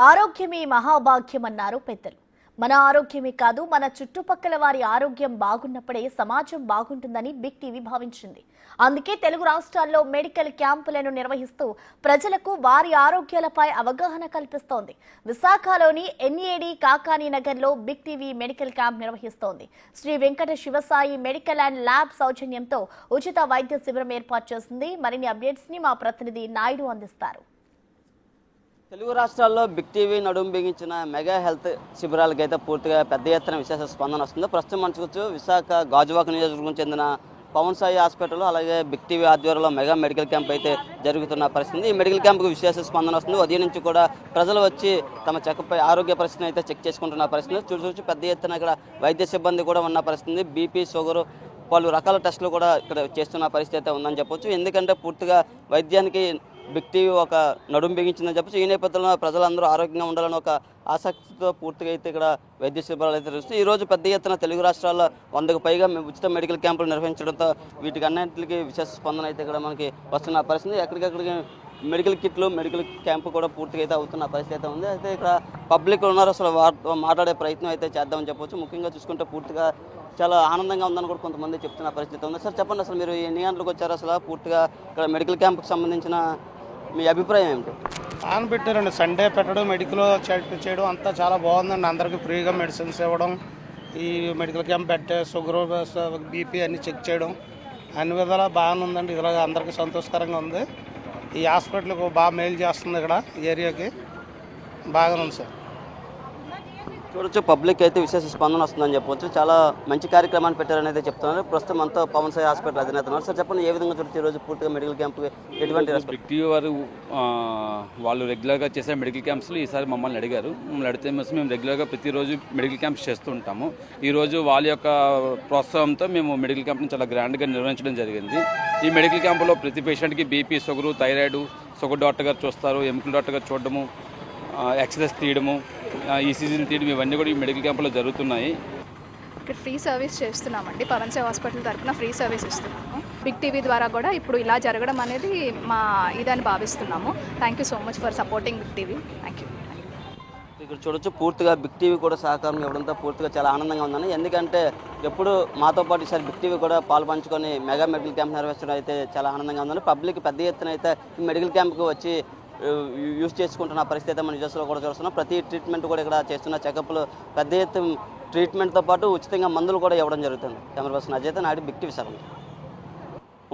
ఆరోగ్యమే మహాభాగ్యమన్నారు పెద్దలు. మన ఆరోగ్యమే కాదు, మన చుట్టుపక్కల వారి ఆరోగ్యం బాగున్నప్పుడే సమాజం బాగుంటుందని బిగ్ టీవీ భావించింది. అందుకే తెలుగు రాష్ట్రాల్లో మెడికల్ క్యాంపులను నిర్వహిస్తూ ప్రజలకు వారి ఆరోగ్యాలపై అవగాహన కల్పిస్తోంది. విశాఖలోని ఎన్ఏడి కాకానీ నగర్లో బిగ్ టీవీ మెడికల్ క్యాంప్ నిర్వహిస్తోంది. Shri Venkata Sivasai medical and lab సౌజన్యంతో ఉచిత వైద్య శిబిరం ఏర్పాటు చేసింది. మరిన్ని అప్డేట్స్ ని మా ప్రతినిధి నాయుడు అందిస్తారు. తెలుగు రాష్ట్రాల్లో బిగ్ టీవీ నడుము బిగించిన మెగా హెల్త్ శిబిరాలకైతే పూర్తిగా పెద్ద ఎత్తున విశేష స్పందన వస్తుంది. ప్రస్తుతం మనకు విశాఖ గాజువాక నియోజకవర్గం చెందిన పవన్ సాయి హాస్పిటల్ అలాగే బిగ్ టీవీ ఆధ్వర్యంలో మెగా మెడికల్ క్యాంప్ అయితే జరుగుతున్న పరిస్థితి. ఈ మెడికల్ క్యాంప్కు విశేష స్పందన వస్తుంది. ఉదయం నుంచి కూడా ప్రజలు వచ్చి తమ చెకపై ఆరోగ్య పరిస్థితిని అయితే చెక్ చేసుకుంటున్న పరిస్థితి. చూసి పెద్ద ఎత్తున ఇక్కడ వైద్య సిబ్బంది కూడా ఉన్న పరిస్థితి. బీపీ, షుగర్, పలు రకాల టెస్టులు కూడా ఇక్కడ చేస్తున్న పరిస్థితి అయితే ఉందని చెప్పొచ్చు. ఎందుకంటే పూర్తిగా వైద్యానికి బిగ్ టీవీ ఒక నడుము బిగించిందని చెప్పచ్చు. ఈ నేపథ్యంలో ప్రజలందరూ ఆరోగ్యంగా ఉండాలని ఒక ఆసక్తితో పూర్తిగా అయితే ఇక్కడ వైద్య శిబిరాలు అయితే జరుగుతుంది. ఈరోజు పెద్ద ఎత్తున తెలుగు రాష్ట్రాల్లో 100కు పైగా ఉచిత మెడికల్ క్యాంపులు నిర్వహించడంతో వీటికి అన్నింటికి విశేష స్పందన అయితే ఇక్కడ మనకి వస్తున్న పరిస్థితి. ఎక్కడికక్కడికి మెడికల్ కిట్లు, మెడికల్ క్యాంపు కూడా పూర్తిగా అయితే అవుతున్న పరిస్థితి అయితే ఉంది. అయితే ఇక్కడ పబ్లిక్ ఉన్నారు, అసలు వారితో మాట్లాడే ప్రయత్నం అయితే చేద్దామని చెప్పొచ్చు. ముఖ్యంగా చూసుకుంటే పూర్తిగా చాలా ఆనందంగా ఉందని కూడా కొంతమంది చెప్తున్న పరిస్థితి ఉంది. సార్ చెప్పండి, అసలు మీరు ఎన్ని గంటలకు వచ్చారు? అసలు పూర్తిగా ఇక్కడ మెడికల్ క్యాంప్కి సంబంధించిన మీ అభిప్రాయం ఏమిటి? ప్లాన్ పెట్టారండి. సండే పెట్టడం, మెడికల్ చేయడం అంతా చాలా బాగుందండి. అందరికీ ఫ్రీగా మెడిసిన్స్ ఇవ్వడం, ఈ మెడికల్ క్యాంప్ పెట్టే షుగర్, బీపీ అన్నీ చెక్ చేయడం అన్ని విధాలా బాగానే ఉందండి. ఇలాగ అందరికీ సంతోషకరంగా ఉంది. ఈ హాస్పిటల్కి బాగా మెయిల్ చేస్తుంది. ఇక్కడ ఏరియాకి బాగానే ఉంది సార్. చూడొచ్చు, పబ్లిక్ అయితే విశేష స్పందన వస్తుందని చెప్పవచ్చు. చాలా మంచి కార్యక్రమాన్ని పెట్టారని అయితే చెప్తున్నారు. ప్రస్తుతం అంతా పవన్ సాయి హాస్పిటల్ అధినేత ఉన్నారు. సార్ చెప్పండి, ఏ విధంగా చూడొచ్చు ఈరోజు పూర్తిగా మెడికల్ క్యాంప్కి ఎటువంటి బిగ్ టీవీ వారు వాళ్ళు రెగ్యులర్గా చేసే మెడికల్ క్యాంప్స్లో ఈసారి మమ్మల్ని అడిగారు. మమ్మల్ని అడిగితే మేము రెగ్యులర్గా ప్రతిరోజు మెడికల్ క్యాంప్స్ చేస్తూ ఉంటాము. ఈరోజు వాళ్ళ యొక్క ప్రోత్సాహంతో మేము మెడికల్ క్యాంప్ని చాలా గ్రాండ్గా నిర్వహించడం జరిగింది. ఈ మెడికల్ క్యాంపులో ప్రతి పేషెంట్కి BP, sugar, thyroid, sugar doctor గారు చూస్తారు, ఎముకల డాక్టర్ గారు చూడడము, ఎక్సర్సైజ్ తీయడము, ఈసీజీలు తీయడం, ఇవన్నీ కూడా ఈ మెడికల్ క్యాంపులో జరుగుతున్నాయి. ఇక్కడ ఫ్రీ సర్వీస్ చేస్తున్నామండి. పవన్ సాయి హాస్పిటల్ తరఫున ఫ్రీ సర్వీస్ ఇస్తున్నాము. బిగ్ టీవీ ద్వారా కూడా ఇప్పుడు ఇలా జరగడం అనేది మా ఇదని భావిస్తున్నాము. Thank you so much for supporting Big TV. Thank you. ఇక్కడ చూడొచ్చు, పూర్తిగా బిగ్ టీవీ కూడా సహకారం ఇవ్వడంతో పూర్తిగా చాలా ఆనందంగా ఉందని. ఎందుకంటే ఎప్పుడు మాతో పాటు ఈసారి బిగ్ టీవీ కూడా పాలు పంచుకొని మెగా మెడికల్ క్యాంప్ నిర్వహించడం అయితే చాలా ఆనందంగా ఉందని. పబ్లిక్ పెద్ద ఎత్తున అయితే ఈ మెడికల్ క్యాంప్కి వచ్చి యూజ్ చేసుకుంటున్న పరిస్థితి అయితే మన న్యూస్లో కూడా చూస్తున్నాం. ప్రతి ట్రీట్మెంట్ కూడా ఇక్కడ చేస్తున్న చెకప్లు, పెద్ద ఎత్తున ట్రీట్మెంట్తో పాటు ఉచితంగా మందులు కూడా ఇవ్వడం జరుగుతుంది. Camera person Ajay Naidu, big TV Visakha.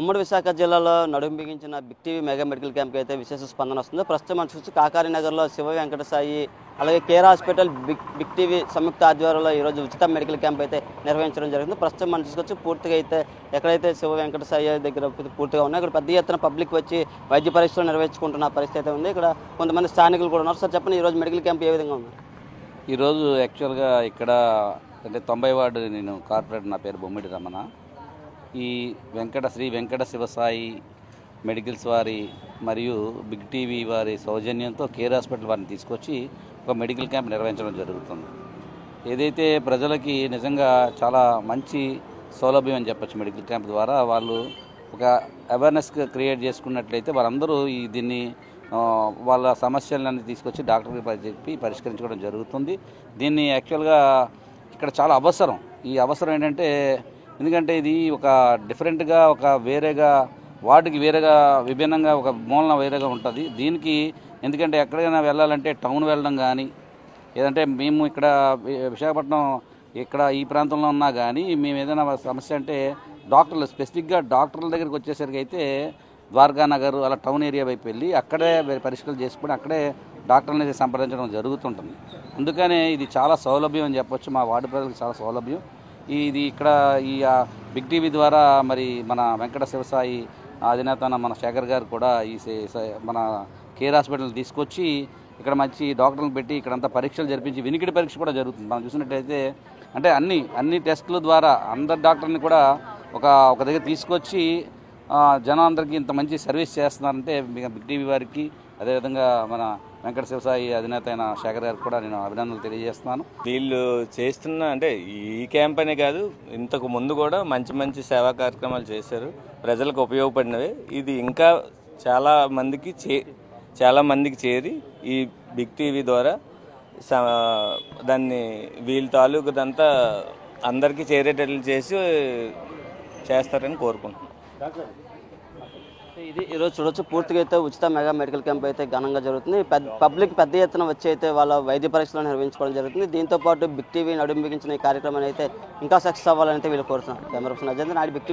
ఉమ్మడి విశాఖ జిల్లాలో నడుము బిగించిన బిగ్ టీవీ మెగా మెడికల్ క్యాంప్కి అయితే విశేష స్పందన వస్తుంది. ప్రస్తుతం మనం చూసి కాకానీ నగర్లో శివ వెంకట సాయి అలాగే కేర్ హాస్పిటల్ బిగ్ టీవీ సంయుక్త ఆధ్వర్యంలో ఈరోజు ఉచిత మెడికల్ క్యాంప్ అయితే నిర్వహించడం జరిగింది. ప్రస్తుతం మనం చూసుకొచ్చి పూర్తిగా అయితే ఎక్కడైతే శివ వెంకట సాయి దగ్గర పూర్తిగా ఉన్నాయి, ఇక్కడ పెద్ద ఎత్తున పబ్లిక్ వచ్చి వైద్య పరీక్షలు నిర్వహించుకుంటున్న పరిస్థితి అయితే ఉంది. ఇక్కడ కొంతమంది స్థానికులు కూడా ఉన్నారు. సార్ చెప్పండి, ఈరోజు మెడికల్ క్యాంప్ ఏ విధంగా ఉంది? ఈరోజు యాక్చువల్గా ఇక్కడ అంటే 90 వార్డు నేను కార్పొరేటర్, నా పేరు బొమ్మిడి రమణ. ఈ శ్రీ వెంకట శివసాయి మెడికల్స్ వారి మరియు బిగ్ టీవీ వారి సౌజన్యంతో కేర్ హాస్పిటల్ వారిని తీసుకొచ్చి ఒక మెడికల్ క్యాంప్ నిర్వహించడం జరుగుతుంది. ఏదైతే ప్రజలకి నిజంగా చాలా మంచి సౌలభ్యం అని చెప్పచ్చు. మెడికల్ క్యాంప్ ద్వారా వాళ్ళు ఒక అవేర్నెస్ క్రియేట్ చేసుకున్నట్లయితే వారందరూ దీన్ని వాళ్ళ సమస్యలన్నీ తీసుకొచ్చి డాక్టర్కి చెప్పి పరిష్కరించుకోవడం జరుగుతుంది. దీన్ని యాక్చువల్గా ఇక్కడ చాలా అవసరం. ఈ అవసరం ఏంటంటే, ఎందుకంటే ఇది ఒక డిఫరెంట్గా, ఒక వేరేగా వార్డుకి వేరేగా విభిన్నంగా ఒక మూలన వేరేగా ఉంటుంది. దీనికి ఎందుకంటే ఎక్కడికైనా వెళ్ళాలంటే టౌన్ వెళ్ళడం కానీ, ఏదంటే మేము ఇక్కడ విశాఖపట్నం ఇక్కడ ఈ ప్రాంతంలో ఉన్నా కానీ మేము ఏదైనా సమస్య అంటే డాక్టర్లు స్పెసిఫిక్గా డాక్టర్ల దగ్గరికి వచ్చేసరికి అయితే ద్వారకానగర్ అలా టౌన్ ఏరియా వైపు వెళ్ళి అక్కడే పరీక్షలు చేసుకుని అక్కడే డాక్టర్ని సంప్రదించడం జరుగుతుంటుంది. అందుకనే ఇది చాలా సౌలభ్యం అని చెప్పొచ్చు. మా వార్డు ప్రజలకు చాలా సౌలభ్యం ఇది. ఇక్కడ ఈ బిగ్ టీవీ ద్వారా మరి మన వెంకట శివసాయి అధినేత మన శేఖర్ గారు కూడా ఈ మన కేర్ హాస్పిటల్ తీసుకొచ్చి ఇక్కడ మంచి డాక్టర్లను పెట్టి ఇక్కడంతా పరీక్షలు జరిపించి వినికిడి పరీక్ష కూడా జరుగుతుంది. మనం చూసినట్టయితే అంటే అన్ని టెస్టుల ద్వారా అందరు డాక్టర్ని కూడా ఒక దగ్గర తీసుకొచ్చి జనం అందరికీ ఇంత మంచి సర్వీస్ చేస్తున్నారంటే బిగ్ టీవీ వారికి, అదేవిధంగా మన వెంకట శివసాయి అధినేత అయిన శేఖర్ గారికి కూడా నేను అభినందనలు తెలియజేస్తున్నాను. వీళ్ళు చేస్తున్న అంటే ఈ క్యాంప్ అనే కాదు, ఇంతకు ముందు కూడా మంచి సేవా కార్యక్రమాలు చేశారు, ప్రజలకు ఉపయోగపడినవి. ఇది ఇంకా చాలా మందికి చాలా మందికి చేరి ఈ బిగ్ టీవీ ద్వారా దాన్ని వీళ్ళ తాలూకుదంతా అందరికీ చేరేటట్లు చేసి చేస్తారని కోరుకుంటున్నాను. ఇది ఈరోజు చూడొచ్చు, పూర్తిగా అయితే ఉచిత మెగా మెడికల్ క్యాంప్ అయితే ఘనంగా జరుగుతుంది. పబ్లిక్ పెద్ద ఎత్తున వచ్చి అయితే వాళ్ళ వైద్య పరీక్షలు నిర్వహించుకోవడం జరుగుతుంది. దీంతో పాటు బిగ్ టీవీ నడుం బిగించిన ఈ కార్యక్రమాన్ని అయితే ఇంకా సక్సెస్ అవ్వాలని అయితే వీళ్ళు కోరుతున్నారు. Camera person Ajendra Naidu, big TV.